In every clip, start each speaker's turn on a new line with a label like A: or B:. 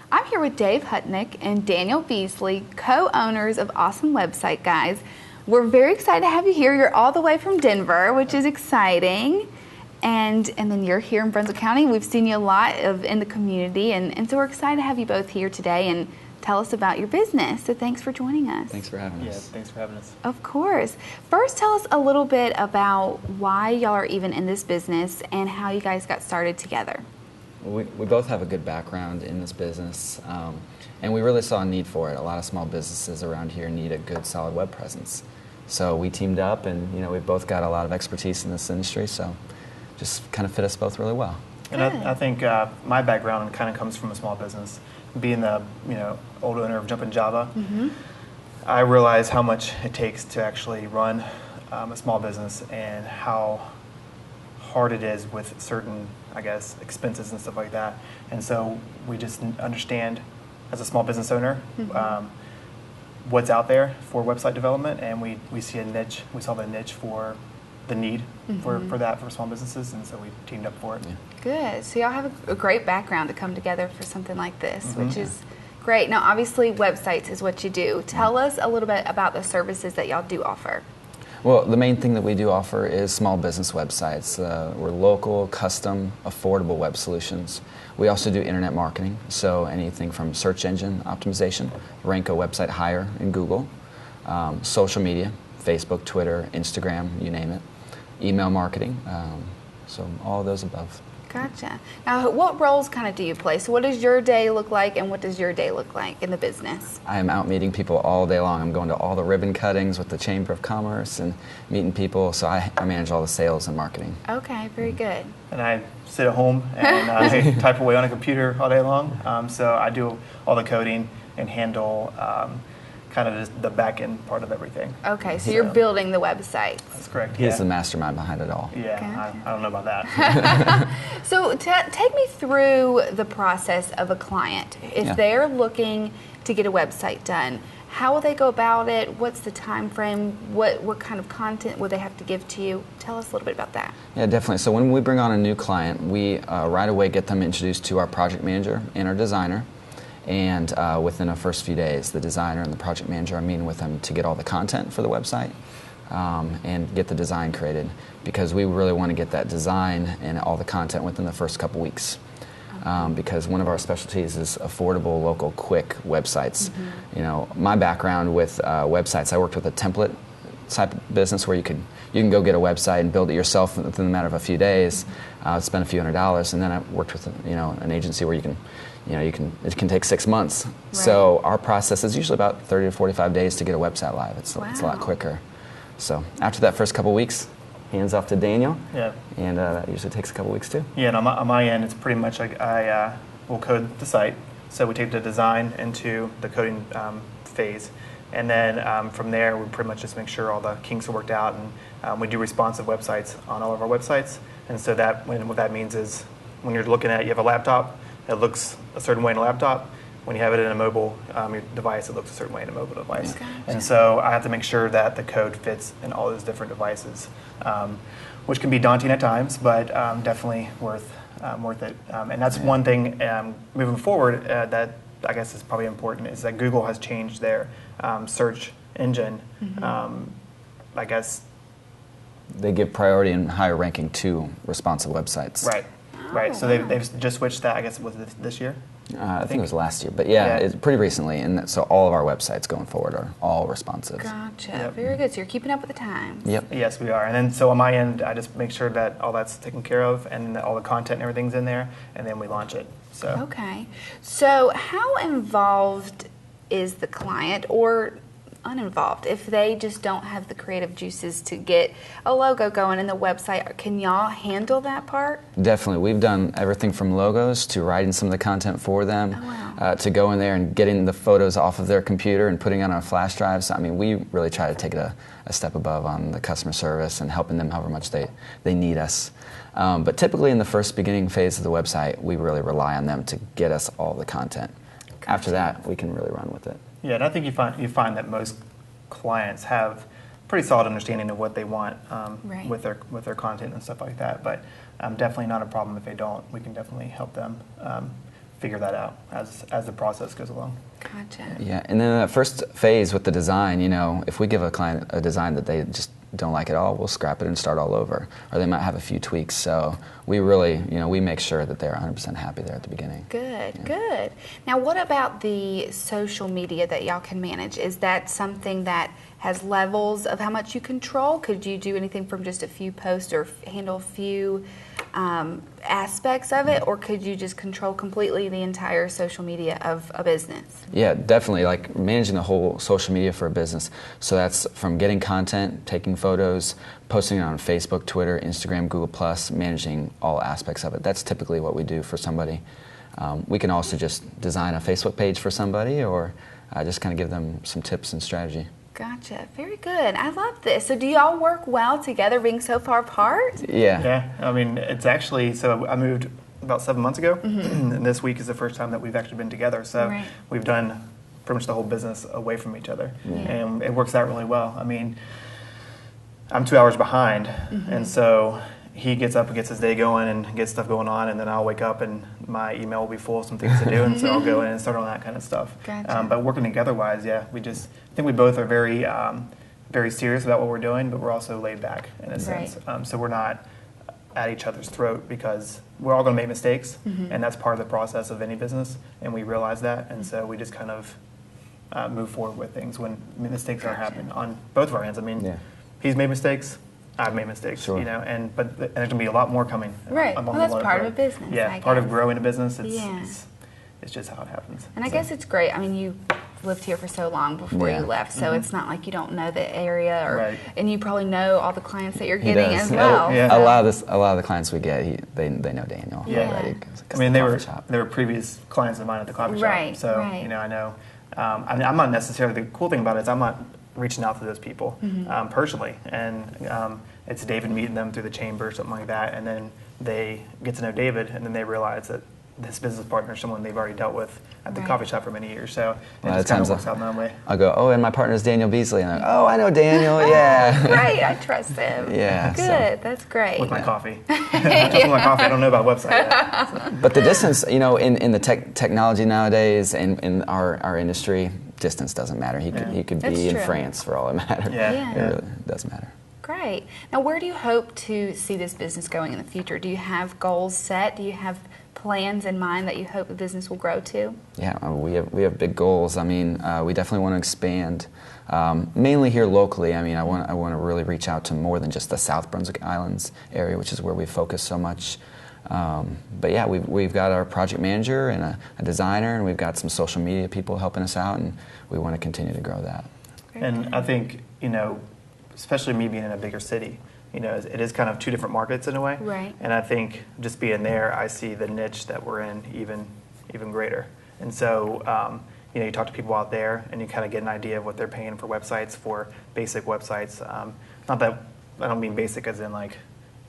A: I'm here with Dave Hutnick and Daniel Beasley, co-owners of Awesome Website Guys. We're very excited to have you here. You're all the way from Denver, which is exciting. And then you're here in Brunswick County. We've seen you a lot in the community, and so we're excited to have you both here today and tell us about your business. So thanks for joining us.
B: Thanks for having us.
C: Yeah, thanks for having us.
A: Of course. First, tell us a little bit about why y'all are even in this business and how you guys got started together.
B: We both have a good background in this business, and we really saw a need for it. A lot of small businesses around here need a good, solid web presence. So we teamed up, and we've both got a lot of expertise in this industry, so just kind of fit us both really well.
C: And I think my background kind of comes from a small business. Being the old owner of Jumpin' Java, I realize how much it takes to actually run a small business and how hard it is with certain, expenses and stuff like that. And so we just understand, as a small business owner, what's out there for website development, and we see a niche. We saw the niche for the need for that for small businesses, and so we teamed up for it.
B: Yeah.
A: Good. So y'all have a great background to come together for something like this, which is great. Now, obviously, websites is what you do. Tell us a little bit about the services that y'all do offer.
B: Well, the main thing that we do offer is small business websites. We're local, custom, affordable web solutions. We also do internet marketing, so anything from search engine optimization, rank a website higher in Google, social media, Facebook, Twitter, Instagram, you name it, email marketing, so all of those above.
A: Gotcha. Now, what roles kind of do you play? So what does your day look like, and what does your day look like in the business?
B: I am out meeting people all day long. I'm going to all the ribbon cuttings with the Chamber of Commerce and meeting people, so I manage all the sales and marketing.
A: Okay, very good.
C: And I sit at home and I type away on a computer all day long. So I do all the coding and handle kind of just the back end part of everything.
A: Okay, so you're building the websites.
C: That's correct.
B: He's the mastermind behind it all.
C: Yeah,
A: Gotcha.
C: I don't know about that.
A: So take me through the process of a client. If they're looking to get a website done, how will they go about it? What's the time frame? What kind of content will they have to give to you? Tell us a little bit about that.
B: Yeah, definitely. So when we bring on a new client, we right away get them introduced to our project manager and our designer. And within the first few days, the designer and the project manager are meeting with them to get all the content for the website and get the design created, because we really want to get that design and all the content within the first couple weeks. Because one of our specialties is affordable, local, quick websites. My background with websites, I worked with a template type of business where you can go get a website and build it yourself within a matter of a few days, spend a few $100s, and then I worked with an agency where it can take 6 months. Right. So our process is usually about 30 to 45 days to get a website live. It's a lot quicker. So after that first couple weeks, hands off to Daniel. Yeah. And that usually takes a couple weeks too.
C: Yeah, and on my end, it's pretty much like I will code the site. So we take the design into the coding phase. And then from there, we pretty much just make sure all the kinks are worked out. And we do responsive websites on all of our websites. And so what that means is when you're looking at it, you have a laptop, it looks a certain way in a laptop. When you have it in a mobile device, it looks a certain way in a mobile device. Gotcha. And so I have to make sure that the code fits in all those different devices, which can be daunting at times, but definitely worth it. And that's one thing moving forward that I guess is probably important, is that Google has changed their search engine. I guess
B: they give priority and higher ranking to responsive websites.
C: Right. Right, so they've just switched that, I guess, was it this year?
B: I think it was last year, but it's pretty recently, and so all of our websites going forward are all responsive.
A: Gotcha, very good. So you're keeping up with the times.
B: Yep.
C: Yes, we are. And then so on my end, I just make sure that all that's taken care of and all the content and everything's in there, and then we launch it. So.
A: Okay. So how involved is the client, or uninvolved, if they just don't have the creative juices to get a logo going in the website? Can y'all handle that part?
B: Definitely. We've done everything from logos to writing some of the content for them, to go in there and getting the photos off of their computer and putting it on flash drives. I mean, we really try to take it a step above on the customer service and helping them however much they need us. But typically in the first beginning phase of the website, we really rely on them to get us all the content. Gotcha. After that, we can really run with it.
C: Yeah, and I think you find that most clients have pretty solid understanding of what they want with their content and stuff like that. But definitely not a problem if they don't. We can definitely help them figure that out as the process goes along.
A: Gotcha.
B: Yeah, and then that first phase with the design, if we give a client a design that they just don't like at all, we'll scrap it and start all over. Or they might have a few tweaks. So we really, we make sure that they're 100% happy there at the beginning.
A: Good, good. Now, what about the social media that y'all can manage? Is that something that has levels of how much you control? Could you do anything from just a few posts or handle a few aspects of it, or could you just control completely the entire social media of a business?
B: Yeah, definitely. Like managing the whole social media for a business. So that's from getting content, taking photos, posting it on Facebook, Twitter, Instagram, Google+, managing all aspects of it. That's typically what we do for somebody. We can also just design a Facebook page for somebody, or just kind of give them some tips and strategy.
A: Gotcha. Very good. I love this. So do y'all work well together being so far apart?
B: Yeah.
C: Yeah. I mean, it's actually, so I moved about 7 months ago, and this week is the first time that we've actually been together. So we've done pretty much the whole business away from each other, and it works out really well. I mean, I'm 2 hours behind, and so he gets up and gets his day going and gets stuff going on, and then I'll wake up and my email will be full of some things to do, and so I'll go in and start on that kind of stuff.
A: Gotcha.
C: But working together-wise, I think we both are very, very serious about what we're doing, but we're also laid back in a sense. So we're not at each other's throat because we're all going to make mistakes, and that's part of the process of any business, and we realize that, and so we just kind of move forward with things when mistakes are happening on both of our ends. I mean, he's made mistakes. I've made mistakes,
B: sure.
C: but there's going to be a lot more coming.
A: Right. Well, that's part of a business.
C: Yeah, part of growing a business. It's just how it happens.
A: And I guess it's great. I mean, you lived here for so long before you left, so it's not like you don't know the area, and you probably know all the clients that you're getting as well.
B: A lot of the clients we get, they know Daniel already.
C: I mean, they were previous clients of mine at the coffee shop, so I know. I'm not necessarily, the cool thing about it is I'm not reaching out to those people personally, and it's David meeting them through the chamber or something like that, and then they get to know David, and then they realize that this business partner is someone they've already dealt with at the coffee shop for many years, so it just kind of works out that way.
B: I'll go, and my partner is Daniel Beasley, and I know Daniel,
A: Right, I trust him.
B: Yeah.
A: Good, that's great.
C: With my coffee. With my coffee, I don't know about website yet. So.
B: But the distance, in the technology nowadays, and in our industry, distance doesn't matter. He could be in France for all it matters.
C: Yeah.
B: It really doesn't matter.
A: Great. Now, where do you hope to see this business going in the future? Do you have goals set? Do you have plans in mind that you hope the business will grow to?
B: Yeah, we have big goals. I mean, we definitely want to expand, mainly here locally. I mean, I want to really reach out to more than just the South Brunswick Islands area, which is where we focus so much. But yeah, we've got our project manager and a designer, and we've got some social media people helping us out, and we want to continue to grow that.
C: And I think, especially me being in a bigger city, it is kind of two different markets in a way.
A: Right.
C: And I think just being there, I see the niche that we're in even greater. And so, you talk to people out there, and you kind of get an idea of what they're paying for websites, for basic websites. Not that I don't mean basic as in like,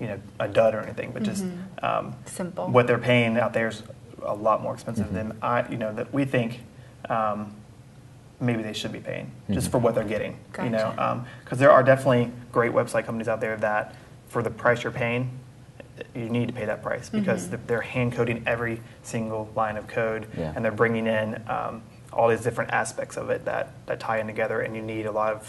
C: a dud or anything, but just
A: simple.
C: What they're paying out there is a lot more expensive than that we think. Maybe they should be paying just for what they're getting,
A: Gotcha.
C: Because there are definitely great website companies out there that, for the price you're paying, you need to pay that price because they're hand coding every single line of code, and they're bringing in all these different aspects of it that tie in together, and you need a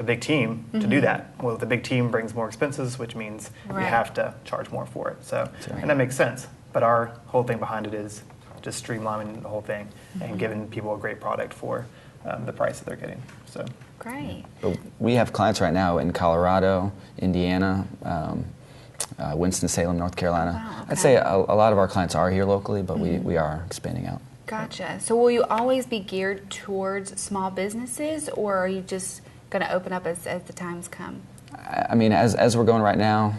C: big team to do that. Well, the big team brings more expenses, which means you have to charge more for it. So, and that makes sense. But our whole thing behind it is just streamlining the whole thing and giving people a great product for the price that they're getting. So
A: great.
B: But we have clients right now in Colorado, Indiana, Winston-Salem, North Carolina.
A: Wow, okay.
B: I'd say a lot of our clients are here locally, but we are expanding out.
A: Gotcha. So will you always be geared towards small businesses, or are you just going to open up as the times come?
B: I mean, as we're going right now,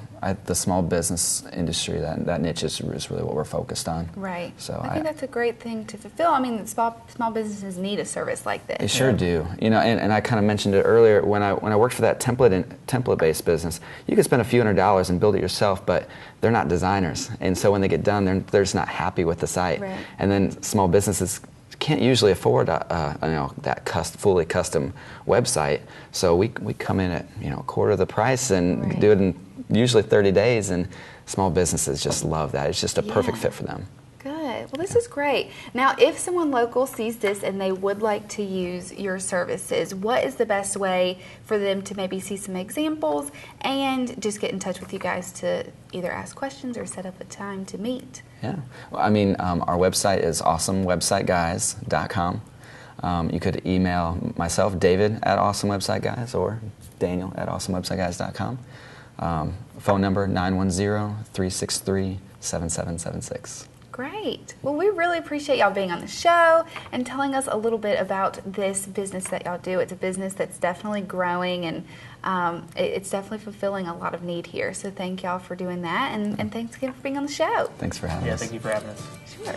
B: the small business industry, that niche is really what we're focused on.
A: Right.
B: So
A: I think that's a great thing to fulfill. I mean, small businesses need a service like this.
B: They sure do. And I kind of mentioned it earlier, when I worked for that template-based business, you could spend a few $100s and build it yourself, but they're not designers. And so when they get done, they're just not happy with the site.
A: Right.
B: And then small businesses can't usually afford that fully custom website, so we come in at a quarter of the price and do it in usually 30 days, and small businesses just love that. It's just a perfect fit for them.
A: Good. Well, this is great. Now, if someone local sees this and they would like to use your services, what is the best way for them to maybe see some examples and just get in touch with you guys to either ask questions or set up a time to meet?
B: Yeah. Well, I mean, our website is awesomewebsiteguys.com. You could email myself, David, at awesomewebsiteguys, or Daniel at awesomewebsiteguys.com. Phone number 910-363-7776.
A: Great. Well, we really appreciate y'all being on the show and telling us a little bit about this business that y'all do. It's a business that's definitely growing, and it's definitely fulfilling a lot of need here. So thank y'all for doing that, and thanks again for being on the show.
B: Thanks for having us.
C: Yeah, thank you for having us.
A: Sure.